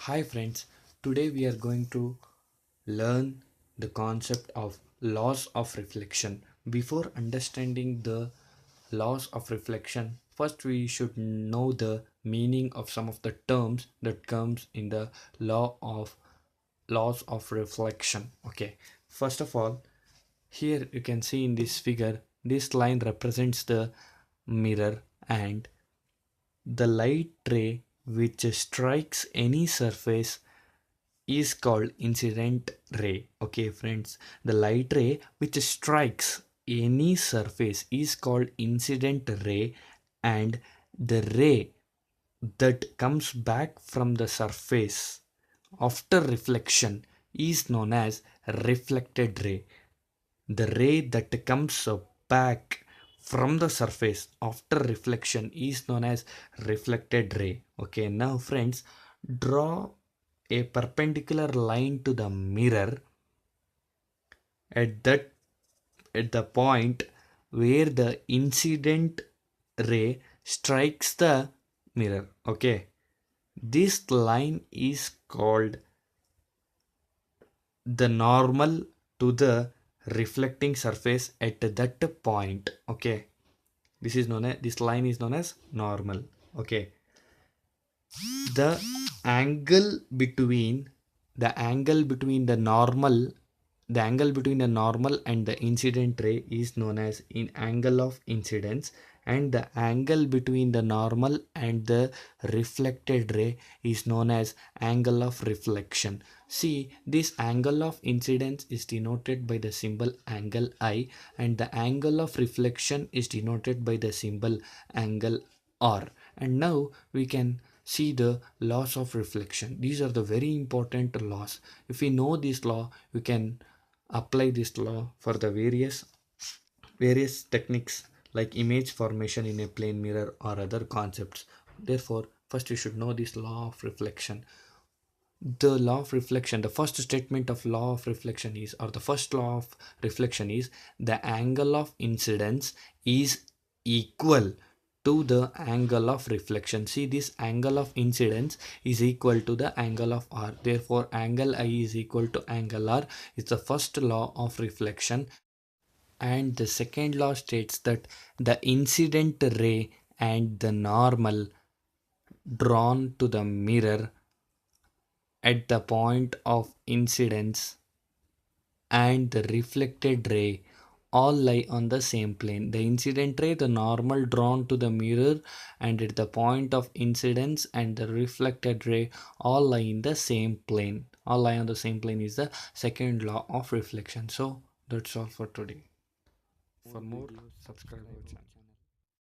Hi friends, today we are going to learn the concept of laws of reflection. Before understanding the laws of reflection, first we should know the meaning of some of the terms that comes in the laws of reflection. Okay, first of all, here you can see in this figure, this line represents the mirror and the light ray which strikes any surface is called incident ray. Okay friends, the light ray which strikes any surface is called incident ray, and the ray that comes back from the surface after reflection is known as reflected ray. The ray that comes back from the surface after reflection is known as reflected ray. Okay, now friends, draw a perpendicular line to the mirror at that at the point where the incident ray strikes the mirror. Okay, this line is called the normal to the reflecting surface at that point. Okay, this line is known as normal. Okay, the angle between the angle between the normal and the incident ray is known as in angle of incidence, and the angle between the normal and the reflected ray is known as angle of reflection. See, this angle of incidence is denoted by the symbol angle I, and the angle of reflection is denoted by the symbol angle R. And now we can see the laws of reflection. These are the very important laws. If we know this law, we can apply this law for the various techniques like image formation in a plane mirror or other concepts. Therefore, first you should know this law of reflection. The law of reflection, the first statement of law of reflection is, or the first law of reflection is, the angle of incidence is equal to the angle of reflection. See, this angle of incidence is equal to the angle of R. Therefore, angle I is equal to angle R. It's the first law of reflection. And the second law states that the incident ray and the normal drawn to the mirror at the point of incidence and the reflected ray all lie on the same plane. The incident ray, the normal drawn to the mirror, and at the point of incidence and the reflected ray all lie in the same plane. All lie on the same plane is the second law of reflection. So that's all for today. For more, subscribe our channel.